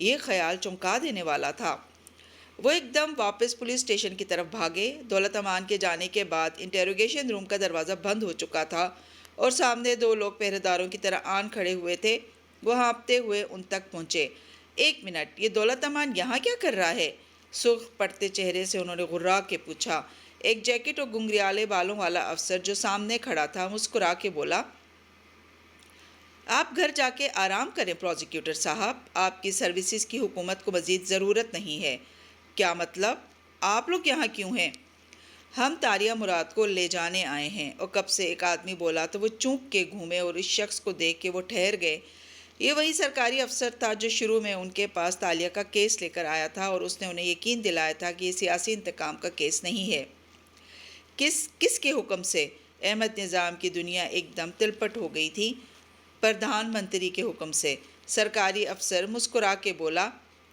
یہ خیال چونکا دینے والا تھا۔ وہ ایک دم واپس پولیس اسٹیشن کی طرف بھاگے۔ دولت امان کے جانے کے بعد انٹیروگیشن روم کا دروازہ بند ہو چکا تھا اور سامنے دو لوگ پہرے داروں کی طرح آن کھڑے ہوئے تھے۔ وہ ہانپتے ہوئے ان تک پہنچے۔ ایک منٹ، یہ دولت امان یہاں کیا کر رہا ہے؟ سرخ پڑتے چہرے سے انہوں نے غرا کے پوچھا۔ ایک جیکٹ اور گنگریالے بالوں والا افسر جو سامنے کھڑا تھا مسکرا کے بولا، آپ گھر جا کے آرام کریں پروزیکیوٹر صاحب، آپ کی سروسز کی حکومت کو مزید ضرورت نہیں ہے۔ کیا مطلب؟ آپ لوگ یہاں کیوں ہیں؟ ہم تالیہ مراد کو لے جانے آئے ہیں۔ اور کب سے ایک آدمی بولا تو وہ چونک کے گھومے اور اس شخص کو دیکھ کے وہ ٹھہر گئے۔ یہ وہی سرکاری افسر تھا جو شروع میں ان کے پاس تالیہ کا کیس لے کر آیا تھا اور اس نے انہیں یقین دلایا تھا کہ یہ سیاسی انتقام کا کیس نہیں ہے۔ کس کے حکم سے؟ احمد نظام کی دنیا ایک دم تلپٹ ہو گئی تھی۔ پردھان منتری کے حکم سے۔ سرکاری افسر مسکرا کے بولا،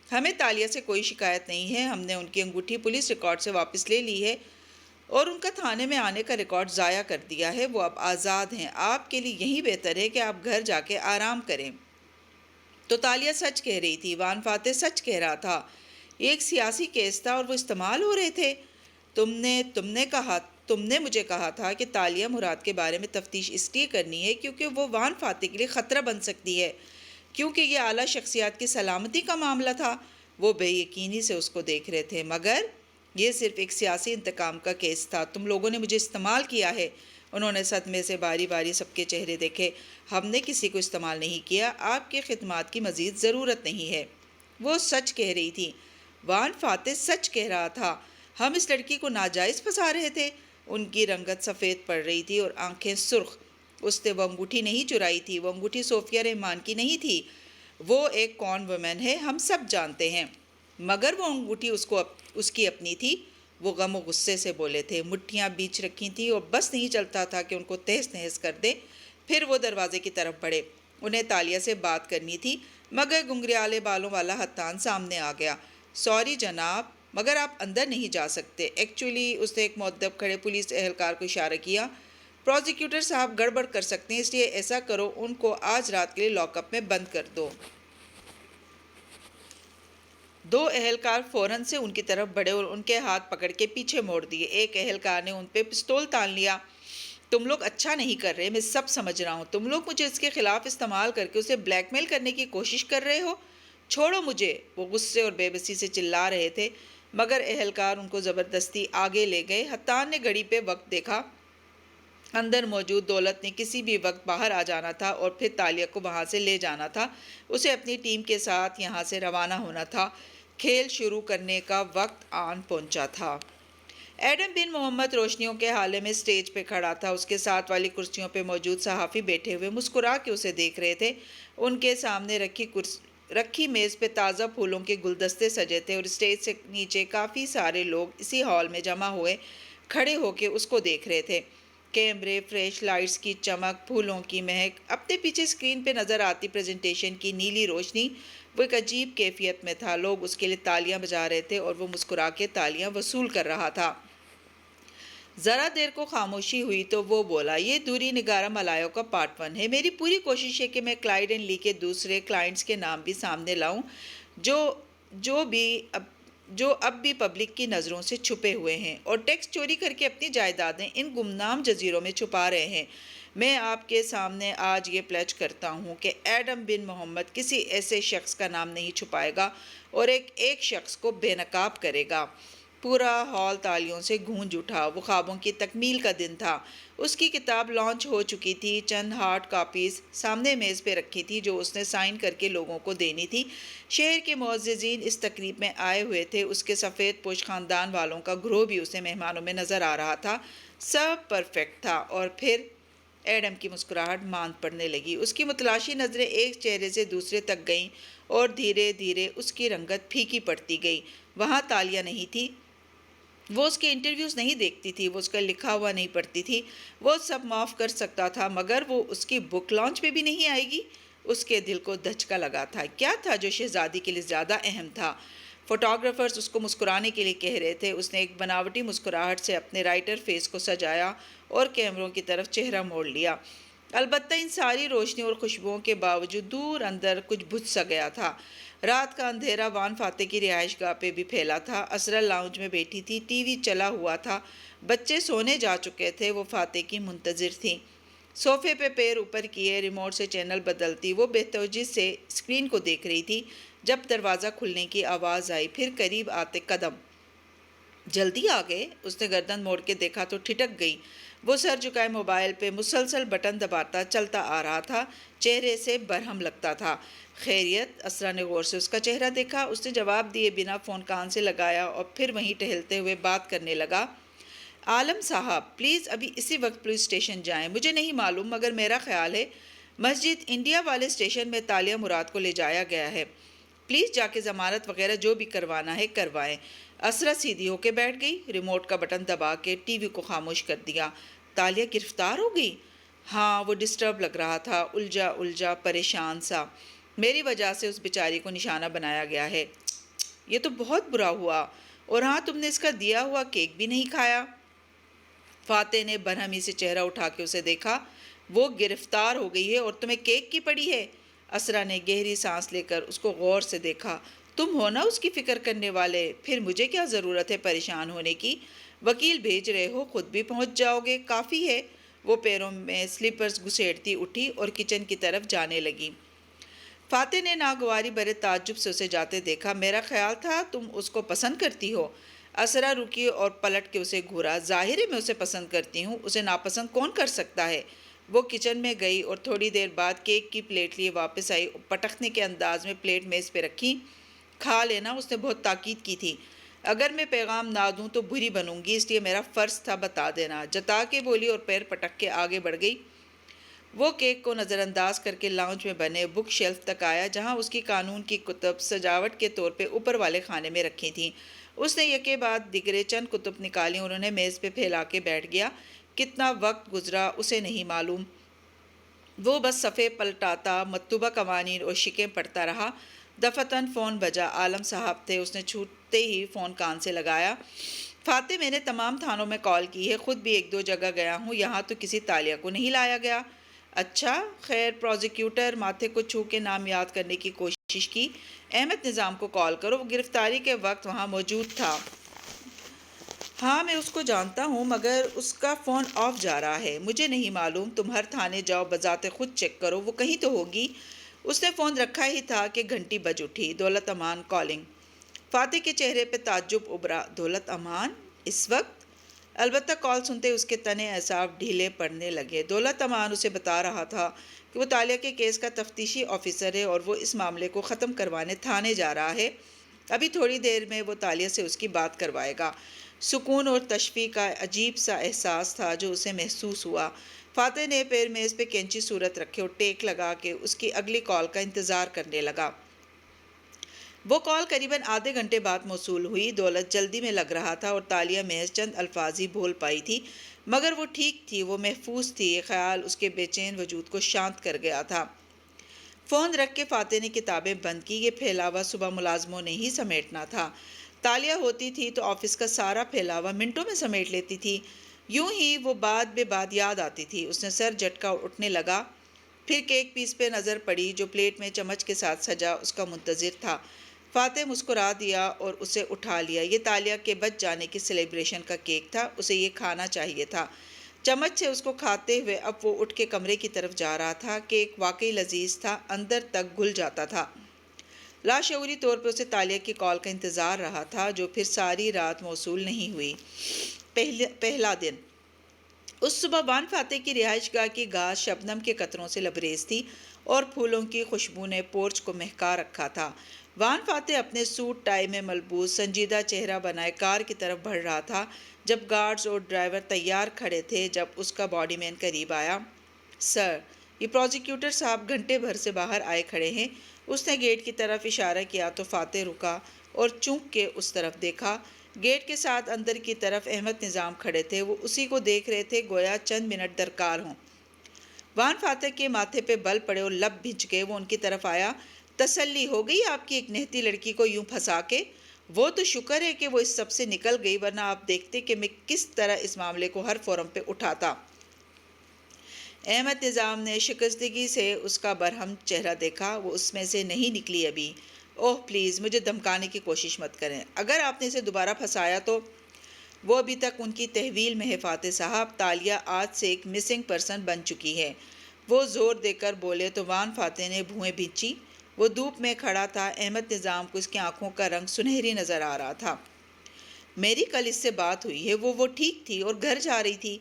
ہمیں تالیہ سے کوئی شکایت نہیں ہے، ہم نے ان کی انگوٹھی پولیس ریکارڈ سے واپس لے لی ہے اور ان کا تھانے میں آنے کا ریکارڈ ضائع کر دیا ہے، وہ اب آزاد ہیں۔ آپ کے لیے یہی بہتر ہے کہ آپ گھر جا کے آرام کریں۔ تو تالیہ سچ کہہ رہی تھی، وان فاتح سچ کہہ رہا تھا، یہ ایک سیاسی کیس تھا اور وہ استعمال ہو رہے تھے۔ تم نے مجھے کہا تھا کہ تالیہ مراد کے بارے میں تفتیش اس لیے کرنی ہے کیونکہ وہ وان فاتح کے لیے خطرہ بن سکتی ہے، کیونکہ یہ اعلیٰ شخصیات کی سلامتی کا معاملہ تھا۔ وہ بے یقینی سے اس کو دیکھ رہے تھے۔ مگر یہ صرف ایک سیاسی انتقام کا کیس تھا، تم لوگوں نے مجھے استعمال کیا ہے۔ انہوں نے صدمے سے باری باری سب کے چہرے دیکھے۔ ہم نے کسی کو استعمال نہیں کیا، آپ کی خدمات کی مزید ضرورت نہیں ہے۔ وہ سچ کہہ رہی تھی، وان فاتح سچ کہہ رہا تھا، ہم اس لڑکی کو ناجائز پھنسا رہے تھے۔ ان کی رنگت سفید پڑ رہی تھی اور آنکھیں سرخ۔ اس نے وہ انگوٹھی نہیں چرائی تھی، وہ انگوٹھی صوفیہ رحمان کی نہیں تھی، وہ ایک کون وومن ہے، ہم سب جانتے ہیں، مگر وہ انگوٹھی اس کی اپنی تھی۔ وہ غم و غصے سے بولے تھے، مٹھیاں بیچ رکھی تھیں اور بس نہیں چلتا تھا کہ ان کو تہس نہس کر دے۔ پھر وہ دروازے کی طرف بڑھے، انہیں تالیہ سے بات کرنی تھی، مگر گنگریالے بالوں والا حتان سامنے آ گیا۔ سوری جناب، مگر آپ اندر نہیں جا سکتے۔ ایکچولی اس نے ایک مؤدب کھڑے پولیس اہلکار کو اشارہ کیا، پروزیکیوٹر صاحب گڑبڑ کر سکتے ہیں، اس لیے ایسا کرو ان کو آج رات کے لیے لاک اپ میں بند کر دو۔ دو اہلکار فوراً سے ان کی طرف بڑھے اور ان کے ہاتھ پکڑ کے پیچھے موڑ دیے۔ ایک اہلکار نے ان پہ پستول تان لیا۔ تم لوگ اچھا نہیں کر رہے، میں سب سمجھ رہا ہوں، تم لوگ مجھے اس کے خلاف استعمال کر کے اسے بلیک میل کرنے کی کوشش کر رہے ہو، چھوڑو مجھے۔ وہ غصے اور بے بسی سے چلا رہے تھے، مگر اہلکار ان کو زبردستی آگے لے گئے۔ حتان نے گھڑی پہ وقت دیکھا، اندر موجود دولت نے کسی بھی وقت باہر آ جانا تھا اور پھر تالیہ کو وہاں سے لے جانا تھا، اسے اپنی ٹیم کے ساتھ یہاں سے روانہ ہونا تھا، کھیل شروع کرنے کا وقت آن پہنچا تھا۔ ایڈم بن محمد روشنیوں کے حالے میں سٹیج پہ کھڑا تھا، اس کے ساتھ والی کرسیوں پہ موجود صحافی بیٹھے ہوئے مسکرا کے اسے دیکھ رہے تھے۔ ان کے سامنے رکھی میز پہ تازہ پھولوں کے گلدستے سجے تھے اور سٹیج سے نیچے کافی سارے لوگ اسی ہال میں جمع ہوئے کھڑے ہو کے اس کو دیکھ رہے تھے۔ کیمرے، فلیش لائٹس کی چمک، پھولوں کی مہک، اپنے پیچھے اسکرین پہ نظر آتی پریزنٹیشن کی نیلی روشنی، وہ ایک عجیب کیفیت میں تھا۔ لوگ اس کے لیے تالیاں بجا رہے تھے اور وہ مسکرا کے تالیاں وصول کر رہا تھا۔ ذرا دیر کو خاموشی ہوئی تو وہ بولا، یہ دوری نگارہ ملایو کا پارٹ 1 ہے۔ میری پوری کوشش ہے کہ میں کلائیڈ اینڈ لی کے دوسرے کلائنٹس کے نام بھی سامنے لاؤں جو اب بھی پبلک کی نظروں سے چھپے ہوئے ہیں اور ٹیکس چوری کر کے اپنی جائیدادیں ان گمنام جزیروں میں چھپا رہے ہیں۔ میں آپ کے سامنے آج یہ پلیج کرتا ہوں کہ ایڈم بن محمد کسی ایسے شخص کا نام نہیں چھپائے گا اور ایک شخص کو بے نقاب کرے گا۔ پورا ہال تالیوں سے گونج اٹھا۔ وہ خوابوں کی تکمیل کا دن تھا۔ اس کی کتاب لانچ ہو چکی تھی، چند ہارڈ کاپیز سامنے میز پہ رکھی تھی جو اس نے سائن کر کے لوگوں کو دینی تھی۔ شہر کے معززین اس تقریب میں آئے ہوئے تھے، اس کے سفید پوش خاندان والوں کا گروہ بھی اسے مہمانوں میں نظر آ رہا تھا۔ سب پرفیکٹ تھا۔ اور پھر ایڈم کی مسکراہٹ ماند پڑنے لگی، اس کی متلاشی نظریں ایک چہرے سے دوسرے تک گئیں اور دھیرے دھیرے اس کی رنگت پھیکی پڑتی گئی۔ وہاں تالیہ نہیں تھی، وہ اس کے انٹرویوز نہیں دیکھتی تھی، وہ اس کا لکھا ہوا نہیں پڑھتی تھی، وہ سب معاف کر سکتا تھا، مگر وہ اس کی بک لانچ پہ بھی نہیں آئے گی۔ اس کے دل کو دھچکا لگا تھا۔ کیا تھا جو شہزادی کے لیے زیادہ اہم تھا؟ فوٹوگرافرز اس کو مسکرانے کے لیے کہہ رہے تھے۔ اس نے ایک بناوٹی مسکراہٹ سے اپنے رائٹر فیس کو سجایا اور کیمروں کی طرف چہرہ موڑ لیا۔ البتہ ان ساری روشنی اور خوشبوؤں کے باوجود دور اندر کچھ بجھ سا گیا تھا۔ رات کا اندھیرا وان فاتح کی رہائش گاہ پہ بھی پھیلا تھا۔ اسرا لاؤنج میں بیٹھی تھی، ٹی وی چلا ہوا تھا، بچے سونے جا چکے تھے، وہ فاتح کی منتظر تھی۔ صوفے پہ پیر اوپر کیے ریموٹ سے چینل بدلتی وہ بے توجہ سے اسکرین کو دیکھ رہی تھی جب دروازہ کھلنے کی آواز آئی، پھر قریب آتے قدم۔ جلدی آ گئے؟ اس نے گردن موڑ کے دیکھا تو ٹھٹک گئی۔ وہ سر جھکائے موبائل پہ مسلسل بٹن دباتا چلتا آ رہا تھا، چہرے سے برہم لگتا تھا۔ خیریت؟ اسرا نے غور سے اس کا چہرہ دیکھا۔ اس نے جواب دیے بنا فون کان سے لگایا اور پھر وہیں ٹہلتے ہوئے بات کرنے لگا۔ عالم صاحب پلیز ابھی اسی وقت پولیس اسٹیشن جائیں۔ مجھے نہیں معلوم مگر میرا خیال ہے مسجد انڈیا والے اسٹیشن میں تالیہ مراد کو لے جایا گیا ہے۔ پلیز جا کے ضمانت وغیرہ جو بھی کروانا ہے کروائیں۔ اسرا سیدھی ہو کے بیٹھ گئی، ریموٹ کا بٹن دبا کے ٹی وی کو خاموش کر دیا۔ تالیہ گرفتار ہو گئی؟ ہاں، وہ ڈسٹرب لگ رہا تھا، الجھا پریشان سا۔ میری وجہ سے اس بیچاری کو نشانہ بنایا گیا ہے۔ یہ تو بہت برا ہوا۔ اور ہاں، تم نے اس کا دیا ہوا کیک بھی نہیں کھایا۔ فاتح نے برہمی سے چہرہ اٹھا کے اسے دیکھا۔ وہ گرفتار ہو گئی ہے اور تمہیں کیک کی پڑی ہے؟ اسرا نے گہری سانس لے کر اس کو غور سے دیکھا۔ تم ہو نا اس کی فکر کرنے والے، پھر مجھے کیا ضرورت ہے پریشان ہونے کی؟ وکیل بھیج رہے ہو، خود بھی پہنچ جاؤ گے، کافی ہے۔ وہ پیروں میں سلیپرز گھسیٹتی اٹھی اور کچن کی طرف جانے لگی۔ فاتح نے ناگواری بھرے تعجب سے اسے جاتے دیکھا۔ میرا خیال تھا تم اس کو پسند کرتی ہو۔ اسرا رکی اور پلٹ کے اسے گھورا۔ ظاہر ہے میں اسے پسند کرتی ہوں، اسے ناپسند کون کر سکتا ہے؟ وہ کچن میں گئی اور تھوڑی دیر بعد کیک کی پلیٹ لیے واپس آئی، پٹخنے کے انداز میں پلیٹ میز پہ رکھی۔ کھا لینا، اس نے بہت تاکید کی تھی۔ اگر میں پیغام نہ دوں تو بری بنوں گی، اس لیے میرا فرض تھا بتا دینا، جتا کے بولی اور پیر پٹک کے آگے بڑھ گئی۔ وہ کیک کو نظر انداز کر کے لاؤنج میں بنے بک شیلف تک آیا جہاں اس کی قانون کی کتب سجاوٹ کے طور پہ اوپر والے خانے میں رکھی تھیں۔ اس نے یکے بعد دیگرے چند کتب نکالی اور انہیں میز پہ پھیلا کے بیٹھ گیا۔ کتنا وقت گزرا اسے نہیں معلوم۔ وہ بس صفحے پلٹاتا، مکتوبہ قوانین اور شکیں پڑھتا رہا۔ دفتراً فون بجا۔ عالم صاحب تھے۔ اس نے چھوٹتے ہی فون کان سے لگایا۔ فاتح، میں نے تمام تھانوں میں کال کی ہے، خود بھی ایک دو جگہ گیا ہوں، یہاں تو کسی تالیہ کو نہیں لایا گیا۔ اچھا، خیر۔ پروزیکیوٹر ماتھے کو چھو کے نام یاد کرنے کی کوشش کی۔ احمد نظام کو کال کرو، وہ گرفتاری کے وقت وہاں موجود تھا۔ ہاں، میں اس کو جانتا ہوں مگر اس کا فون آف جا رہا ہے۔ مجھے نہیں معلوم، تم ہر تھانے جاؤ، بذات خود چیک کرو، وہ کہیں تو ہوگی۔ اس نے فون رکھا ہی تھا کہ گھنٹی بج اٹھی۔ دولت امان کالنگ۔ فاتح کے چہرے پہ تعجب ابھرا۔ دولت امان؟ اس وقت؟ البتہ کال سنتے اس کے تنے اعصاب ڈھیلے پڑنے لگے۔ دولت امان اسے بتا رہا تھا کہ وہ تالیہ کے کیس کا تفتیشی آفیسر ہے اور وہ اس معاملے کو ختم کروانے تھانے جا رہا ہے۔ ابھی تھوڑی دیر میں وہ تالیہ سے اس کی بات کروائے گا۔ سکون اور تشفی کا عجیب سا احساس تھا جو اسے محسوس ہوا۔ فاتح نے پیر میز پہ کینچی صورت رکھے اور ٹیک لگا کے اس کی اگلی کال کا انتظار کرنے لگا۔ وہ کال قریباً آدھے گھنٹے بعد موصول ہوئی۔ دولت جلدی میں لگ رہا تھا اور تالیہ محض چند الفاظ ہی بول پائی تھی، مگر وہ ٹھیک تھی، وہ محفوظ تھی۔ یہ خیال اس کے بے چین وجود کو شانت کر گیا تھا۔ فون رکھ کے فاتح نے کتابیں بند کی۔ یہ پھیلاوا صبح ملازموں نے ہی سمیٹنا تھا۔ تالیہ ہوتی تھی تو آفس کا سارا پھیلاوا منٹوں میں سمیٹ لیتی تھی۔ یوں ہی وہ بات بے بات یاد آتی تھی۔ اس نے سر جھٹکا اور اٹھنے لگا۔ پھر کیک پیس پہ نظر پڑی جو پلیٹ میں چمچ کے ساتھ سجا اس کا منتظر تھا۔ فاتح مسکرا دیا اور اسے اٹھا لیا۔ یہ تالیہ کے بچ جانے کی سیلیبریشن کا کیک تھا، اسے یہ کھانا چاہیے تھا۔ چمچ سے اس کو کھاتے ہوئے اب وہ اٹھ کے کمرے کی طرف جا رہا تھا۔ کیک واقعی لذیذ تھا، اندر تک گھل جاتا تھا۔ لاشعوری طور پہ اسے تالیہ کی کال کا انتظار رہا تھا جو پھر ساری رات موصول نہیں ہوئی۔ پہلا دن۔ اس صبح وان فاتح کی رہائش گاہ کی گھاس شبنم کے قطروں سے لبریز تھی اور پھولوں کی خوشبو نے پورچ کو مہکا رکھا تھا۔ وان فاتح اپنے سوٹ ٹائی میں ملبوس سنجیدہ چہرہ بنائے کار کی طرف بڑھ رہا تھا جب گارڈز اور ڈرائیور تیار کھڑے تھے۔ جب اس کا باڈی مین قریب آیا، سر، یہ پروزیکیوٹر صاحب گھنٹے بھر سے باہر آئے کھڑے ہیں۔ اس نے گیٹ کی طرف اشارہ کیا تو فاتح رکا اور چونک کے اس طرف دیکھا۔ گیٹ کے ساتھ اندر کی طرف احمد نظام کھڑے تھے، وہ اسی کو دیکھ رہے تھے گویا چند منٹ درکار ہوں۔ وان فاتح کے ماتھے پہ بل پڑے اور لب بھنج گئے۔ وہ ان کی طرف آیا۔ تسلی ہو گئی آپ کی ایک نہتی لڑکی کو یوں پھنسا کے؟ وہ تو شکر ہے کہ وہ اس سب سے نکل گئی، ورنہ آپ دیکھتے کہ میں کس طرح اس معاملے کو ہر فورم پہ اٹھاتا۔ احمد نظام نے شکستگی سے اس کا برہم چہرہ دیکھا۔ وہ اس میں سے نہیں نکلی ابھی۔ اوہ پلیز مجھے دھمکانے کی کوشش مت کریں، اگر آپ نے اسے دوبارہ پھنسایا تو وہ ابھی تک ان کی تحویل میں ہے فاتح صاحب، تالیہ آج سے ایک مسنگ پرسن بن چکی ہے۔ وہ زور دے کر بولے تو وان فاتح نے بھویں بھینچی۔ وہ دھوپ میں کھڑا تھا، احمد نظام کو اس کی آنکھوں کا رنگ سنہری نظر آ رہا تھا۔ میری کل اس سے بات ہوئی ہے، وہ ٹھیک تھی اور گھر جا رہی تھی۔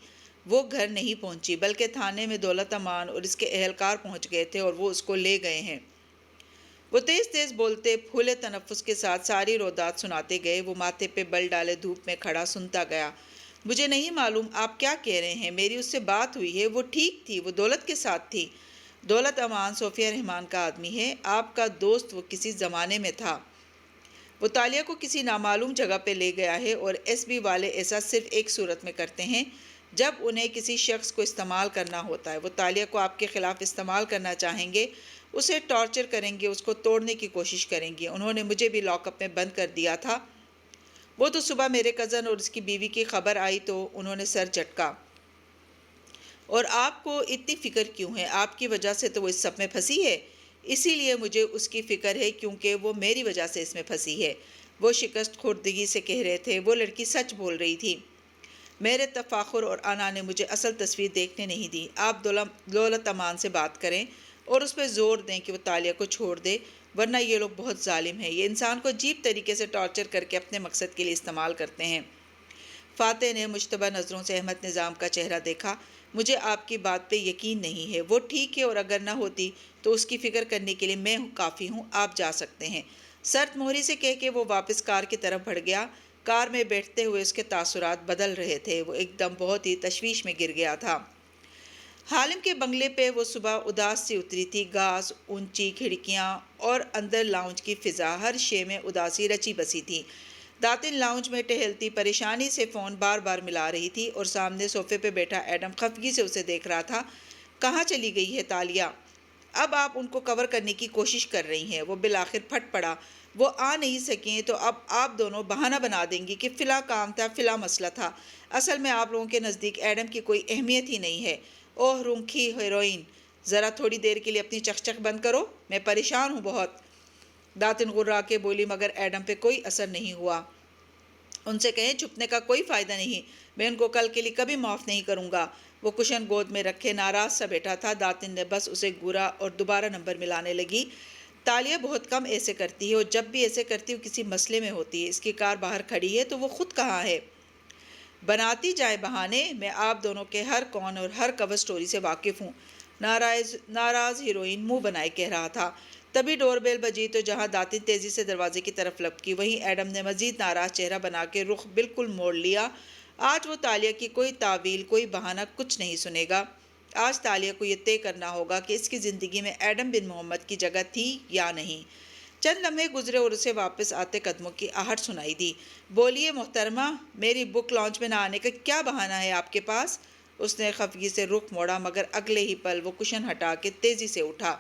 وہ گھر نہیں پہنچی بلکہ تھانے میں دولت امان اور اس کے اہلکار پہنچ گئے تھے اور وہ اس کو لے گئے ہیں۔ وہ تیز تیز بولتے پھولے تنفس کے ساتھ ساری رودات سناتے گئے۔ وہ ماتھے پہ بل ڈالے دھوپ میں کھڑا سنتا گیا۔ مجھے نہیں معلوم آپ کیا کہہ رہے ہیں، میری اس سے بات ہوئی ہے، وہ ٹھیک تھی، وہ دولت کے ساتھ تھی۔ دولت امان صوفیہ رحمان کا آدمی ہے، آپ کا دوست، وہ کسی زمانے میں تھا۔ وہ تالیہ کو کسی نامعلوم جگہ پہ لے گیا ہے اور ایس بی والے ایسا صرف ایک صورت میں کرتے ہیں جب انہیں کسی شخص کو استعمال کرنا ہوتا ہے۔ وہ تالیہ کو آپ کے خلاف استعمال کرنا چاہیں گے، اسے ٹارچر کریں گے، اس کو توڑنے کی کوشش کریں گے۔ انہوں نے مجھے بھی لاک اپ میں بند کر دیا تھا۔ وہ تو صبح میرے کزن اور اس کی بیوی کی خبر آئی تو انہوں نے سر جھٹکا۔ اور آپ کو اتنی فکر کیوں ہے؟ آپ کی وجہ سے تو وہ اس سب میں پھنسی ہے۔ اسی لیے مجھے اس کی فکر ہے کیونکہ وہ میری وجہ سے اس میں پھنسی ہے، وہ شکست خوردگی سے کہہ رہے تھے۔ وہ لڑکی سچ بول رہی تھی۔ میرے تفاخر اور انا نے مجھے اصل تصویر دیکھنے نہیں دی۔ آپ دولت امان سے بات کریں اور اس پہ زور دیں کہ وہ تالیہ کو چھوڑ دے، ورنہ یہ لوگ بہت ظالم ہیں، یہ انسان کو عجیب طریقے سے ٹارچر کر کے اپنے مقصد کے لیے استعمال کرتے ہیں۔ فاتح نے مشتبہ نظروں سے احمد نظام کا چہرہ دیکھا۔ مجھے آپ کی بات پہ یقین نہیں ہے، وہ ٹھیک ہے اور اگر نہ ہوتی تو اس کی فکر کرنے کے لیے میں کافی ہوں، آپ جا سکتے ہیں۔ سرد مہری سے کہہ کے وہ واپس کار کی طرف بڑھ گیا۔ کار میں بیٹھتے ہوئے اس کے تاثرات بدل رہے تھے، وہ ایک دم بہت ہی تشویش میں گر گیا تھا۔ حالم کے بنگلے پہ وہ صبح اداس سی اتری تھی، گھاس، اونچی کھڑکیاں اور اندر لاؤنج کی فضا، ہر شے میں اداسی رچی بسی تھی۔ داتن لاؤنج میں ٹہلتی پریشانی سے فون بار بار ملا رہی تھی اور سامنے صوفے پہ بیٹھا ایڈم خفگی سے اسے دیکھ رہا تھا۔ کہاں چلی گئی ہے تالیہ؟ اب آپ ان کو کور کرنے کی کوشش کر رہی ہیں۔ وہ بالآخر پھٹ پڑا۔ وہ آ نہیں سکیں تو اب آپ دونوں بہانہ بنا دیں گی کہ فلاں کام تھا، فلاں مسئلہ تھا۔ اصل میں آپ لوگوں کے نزدیک ایڈم کی کوئی اہمیت ہی نہیں ہے۔ اوہ رونکھی ہیروئن، ذرا تھوڑی دیر کے لیے اپنی چک بند کرو، میں پریشان ہوں بہت۔ داتن غرا کے بولی، مگر ایڈم پہ کوئی اثر نہیں ہوا۔ ان سے کہیں چھپنے کا کوئی فائدہ نہیں، میں ان کو کل کے لیے کبھی معاف نہیں کروں گا۔ وہ کشن گود میں رکھے ناراض سا بیٹھا تھا۔ داتن نے بس اسے گورا اور دوبارہ نمبر ملانے لگی۔ تالیہ بہت کم ایسے کرتی ہے اور جب بھی ایسے کرتی ہے کسی مسئلے میں ہوتی ہے۔ اس کی کار باہر کھڑی ہے تو وہ خود کہاں ہے؟ بناتی جائے بہانے، میں آپ دونوں کے ہر کون اور ہر کور سٹوری سے واقف ہوں، ناراض ہیروئن منہ بنائے کہہ رہا تھا۔ تبھی ڈور بیل بجی تو جہاں داتن تیزی سے دروازے کی طرف لپکی، وہیں ایڈم نے مزید ناراض چہرہ بنا کے رخ بالکل موڑ لیا۔ آج وہ تالیہ کی کوئی تعویل، کوئی بہانہ کچھ نہیں سنے گا۔ آج تالیہ کو یہ طے کرنا ہوگا کہ اس کی زندگی میں ایڈم بن محمد کی جگہ تھی یا نہیں۔ چند لمحے گزرے اور اسے واپس آتے قدموں کی آہٹ سنائی دی۔ بولیے محترمہ، میری بک لانچ میں نہ آنے کا کیا بہانہ ہے آپ کے پاس؟ اس نے خفگی سے رخ موڑا، مگر اگلے ہی پل وہ کشن ہٹا کے تیزی سے اٹھا۔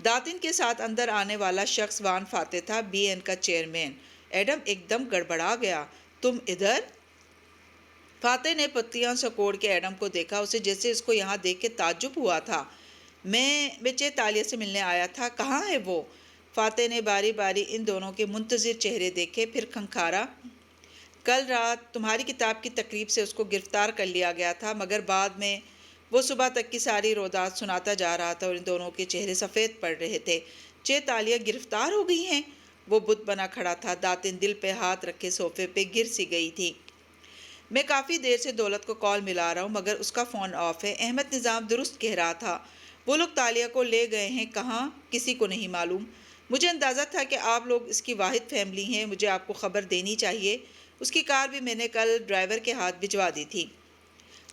داتن کے ساتھ اندر آنے والا شخص وان فاتح تھا، بی این کا چیئرمین۔ ایڈم ایک دم گڑبڑا گیا۔ تم ادھر؟ فاتح نے پتیاں سکوڑ کے ایڈم کو دیکھا، اسے جیسے اس کو یہاں دیکھ کے تعجب ہوا تھا۔ میں تالیہ سے ملنے آیا تھا، کہاں ہے وہ؟ فاتح نے باری باری ان دونوں کے منتظر چہرے دیکھے، پھر کھنکھارا۔ کل رات تمہاری کتاب کی تقریب سے اس کو گرفتار کر لیا گیا تھا، مگر بعد میں وہ صبح تک کی ساری رودات سناتا جا رہا تھا اور ان دونوں کے چہرے سفید پڑ رہے تھے۔ تالیہ گرفتار ہو گئی ہیں؟ وہ بت بنا کھڑا تھا۔ داتن دل پہ ہاتھ رکھے صوفے پہ گر سی گئی تھی۔ میں کافی دیر سے دولت کو کال ملا رہا ہوں، مگر اس کا فون آف ہے۔ احمد نظام درست کہہ رہا تھا، وہ لوگ تالیہ کو لے گئے ہیں، کہاں کسی کو نہیں معلوم۔ مجھے اندازہ تھا کہ آپ لوگ اس کی واحد فیملی ہیں، مجھے آپ کو خبر دینی چاہیے۔ اس کی کار بھی میں نے کل ڈرائیور کے ہاتھ بھجوا دی تھی۔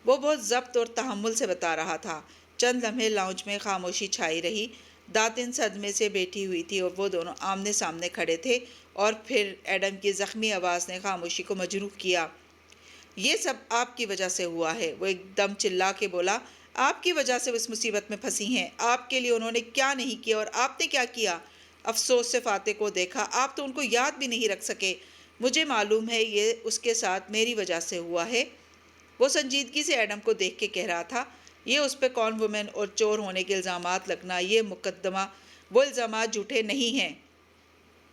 وہ بہت ضبط اور تحمل سے بتا رہا تھا۔ چند لمحے لاؤنج میں خاموشی چھائی رہی۔ داتن صدمے سے بیٹھی ہوئی تھی اور وہ دونوں آمنے سامنے کھڑے تھے، اور پھر ایڈم کی زخمی آواز نے خاموشی کو مجروح کیا۔ یہ سب آپ کی وجہ سے ہوا ہے، وہ ایک دم چلا کے بولا۔ آپ کی وجہ سے وہ اس مصیبت میں پھنسی ہیں۔ آپ کے لیے انہوں نے کیا نہیں کیا اور آپ نے کیا کیا؟ افسوس سے فاتح کو دیکھا۔ آپ تو ان کو یاد بھی نہیں رکھ سکے۔ مجھے معلوم ہے یہ اس کے ساتھ میری وجہ سے ہوا ہے۔ وہ سنجیدگی سے ایڈم کو دیکھ کے کہہ رہا تھا، یہ اس پہ کون وومن اور چور ہونے کے الزامات لگنا، وہ الزامات جھوٹے نہیں ہیں۔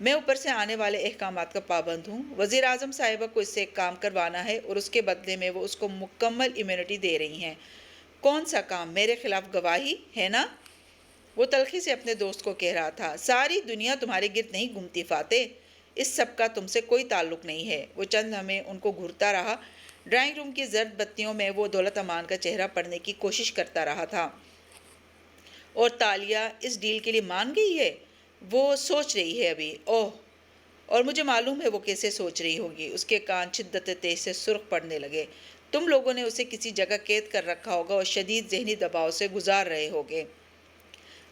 میں اوپر سے آنے والے احکامات کا پابند ہوں۔ وزیر اعظم صاحبہ کو اس سے ایک کام کروانا ہے اور اس کے بدلے میں وہ اس کو مکمل امیونٹی دے رہی ہیں۔ کون سا کام؟ میرے خلاف گواہی ہے نا؟ وہ تلخی سے اپنے دوست کو کہہ رہا تھا۔ ساری دنیا تمہارے گرد نہیں گھومتی فاتح، اس سب کا تم سے کوئی تعلق نہیں ہے۔ وہ چند لمحے ان کو گھورتا رہا۔ ڈرائنگ روم کی زرد بتیوں میں وہ دولت امان کا چہرہ پڑھنے کی کوشش کرتا رہا تھا۔ اور تالیہ اس ڈیل کے لیے مان گئی ہے؟ وہ سوچ رہی ہے ابھی۔ اوہ، اور مجھے معلوم ہے وہ کیسے سوچ رہی ہوگی۔ اس کے کان شدت تیز سے سرخ پڑنے لگے۔ تم لوگوں نے اسے کسی جگہ قید کر رکھا ہوگا اور شدید ذہنی دباؤ سے گزار رہے ہوگے۔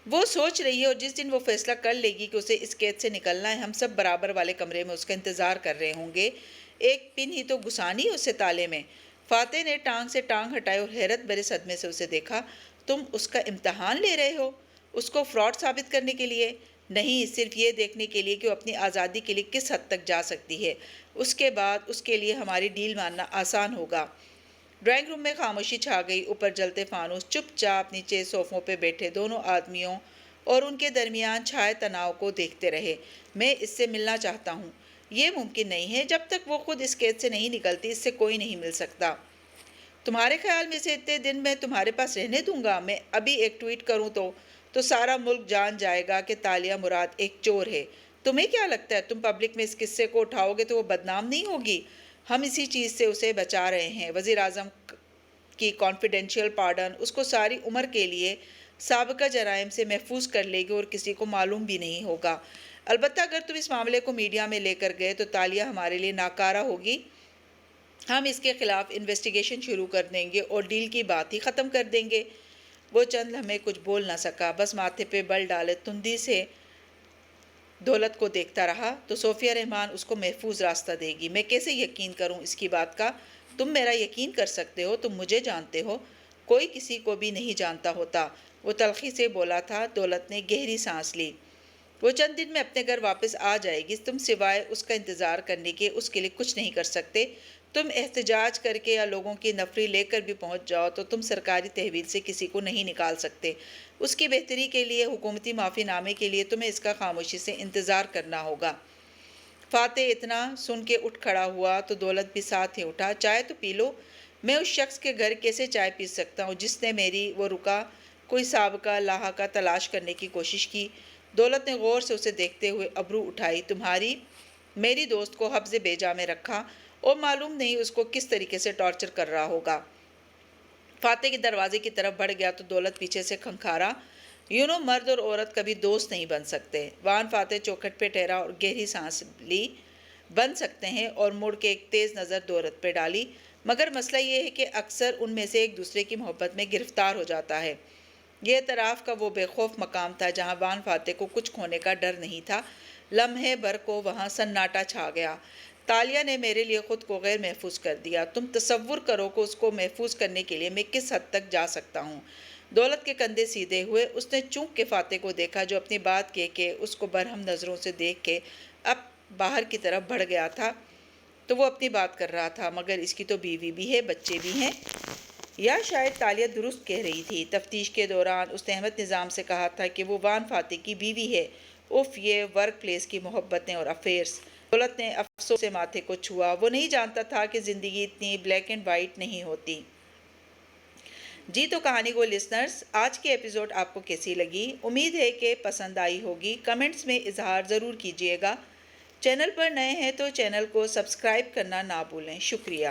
وہ سوچ رہی ہے اور جس دن وہ فیصلہ کر لے گی کہ اسے اس قید سے نکلنا ہے، ہم سب برابر والے کمرے میں اس کا انتظار کر رہے ہوں گے۔ ایک پن ہی تو گھسانی اسے تالے میں۔ فاتح نے ٹانگ سے ٹانگ ہٹائی اور حیرت بھرے صدمے سے اسے دیکھا۔ تم اس کا امتحان لے رہے ہو؟ اس کو فراڈ ثابت کرنے کے لیے؟ نہیں، صرف یہ دیکھنے کے لیے کہ وہ اپنی آزادی کے لیے کس حد تک جا سکتی ہے۔ اس کے بعد اس کے لیے ہماری ڈیل ماننا آسان ہوگا۔ ڈرائنگ روم میں خاموشی چھا گئی۔ اوپر جلتے فانوس چپ چاپ نیچے صوفوں پہ بیٹھے دونوں آدمیوں اور ان کے درمیان چھائے تناؤ کو دیکھتے رہے۔ میں اس سے ملنا چاہتا ہوں۔ یہ ممکن نہیں ہے۔ جب تک وہ خود اس قید سے نہیں نکلتی اس سے کوئی نہیں مل سکتا۔ تمہارے خیال میں اسے اتنے دن میں تمہارے پاس رہنے دوں گا؟ میں ابھی ایک ٹویٹ کروں تو سارا ملک جان جائے گا کہ تالیہ مراد ایک چور ہے۔ تمہیں کیا لگتا ہے تم پبلک میں اس قصے کو اٹھاؤ گے تو وہ بدنام نہیں ہوگی؟ ہم اسی چیز سے اسے بچا رہے ہیں۔ وزیر اعظم کی کانفیڈینشیل پارڈن اس کو ساری عمر کے لیے سابقہ جرائم سے محفوظ کر لے گی اور کسی کو معلوم بھی نہیں ہوگا۔ البتہ اگر تم اس معاملے کو میڈیا میں لے کر گئے تو تالیہ ہمارے لیے ناکارہ ہوگی۔ ہم اس کے خلاف انویسٹیگیشن شروع کر دیں گے اور ڈیل کی بات ہی ختم کر دیں گے۔ وہ چند لمحے کچھ بول نہ سکا، بس ماتھے پہ بل ڈالے تندی سے دولت کو دیکھتا رہا۔ تو صوفیہ رحمان اس کو محفوظ راستہ دے گی۔ میں کیسے یقین کروں اس کی بات کا؟ تم میرا یقین کر سکتے ہو، تم مجھے جانتے ہو، کوئی کسی کو بھی نہیں جانتا ہوتا۔ وہ تلخی سے بولا تھا۔ دولت نے گہری سانس لی۔ وہ چند دن میں اپنے گھر واپس آ جائے گی۔ تم سوائے اس کا انتظار کرنے کے اس کے لیے کچھ نہیں کر سکتے۔ تم احتجاج کر کے یا لوگوں کی نفری لے کر بھی پہنچ جاؤ تو تم سرکاری تحویل سے کسی کو نہیں نکال سکتے۔ اس کی بہتری کے لیے، حکومتی معافی نامے کے لیے تمہیں اس کا خاموشی سے انتظار کرنا ہوگا۔ فاتح اتنا سن کے اٹھ کھڑا ہوا تو دولت بھی ساتھ ہی اٹھا۔ چائے تو پی لو۔ میں اس شخص کے گھر کیسے چائے پی سکتا ہوں جس نے میری وہ رکا کوئی سابقہ لاحقہ تلاش کرنے کی کوشش کی؟ دولت نے غور سے اسے دیکھتے ہوئے ابرو اٹھائی۔ تمہاری میری دوست کو حبس بیجا میں رکھا اور معلوم نہیں اس کو کس طریقے سے ٹارچر کر رہا ہوگا۔ فاتح کے دروازے کی طرف بڑھ گیا تو دولت پیچھے سے کھنکھارا۔ مرد اور عورت کبھی دوست نہیں بن سکتے۔ وان فاتح چوکھٹ پہ ٹھہرا اور گہری سانس لی۔ بن سکتے ہیں، اور مڑ کے ایک تیز نظر دولت پہ ڈالی، مگر مسئلہ یہ ہے کہ اکثر ان میں سے ایک دوسرے کی محبت میں گرفتار ہو جاتا ہے۔ یہ اعتراف کا وہ بے خوف مقام تھا جہاں وان فاتح کو کچھ کھونے کا ڈر نہیں تھا۔ لمحے بھر کو وہاں سناٹا چھا گیا۔ تالیہ نے میرے لیے خود کو غیر محفوظ کر دیا۔ تم تصور کرو کہ اس کو محفوظ کرنے کے لیے میں کس حد تک جا سکتا ہوں۔ دولت کے کندھے سیدھے ہوئے۔ اس نے چونک کے فاتح کو دیکھا جو اپنی بات کہہ کے اس کو برہم نظروں سے دیکھ کے اب باہر کی طرف بڑھ گیا تھا۔ تو وہ اپنی بات کر رہا تھا، مگر اس کی تو بیوی بھی ہے، بچے بھی ہیں۔ یا شاید تالیہ درست کہہ رہی تھی۔ تفتیش کے دوران اس نے احمد نظام سے کہا تھا کہ وہ وان فاتح کی بیوی ہے۔ اف، یہ ورک پلیس کی محبتیں اور افیئرز۔ دولت نے افسوس سے ماتھے کو چھوا۔ وہ نہیں جانتا تھا کہ زندگی اتنی بلیک اینڈ وائٹ نہیں ہوتی۔ جی تو کہانی گو لسنرز، آج کی ایپیسوڈ آپ کو کیسی لگی؟ امید ہے کہ پسند آئی ہوگی۔ کمنٹس میں اظہار ضرور کیجیے گا۔ چینل پر نئے ہیں تو چینل کو سبسکرائب کرنا نہ بھولیں۔ شکریہ۔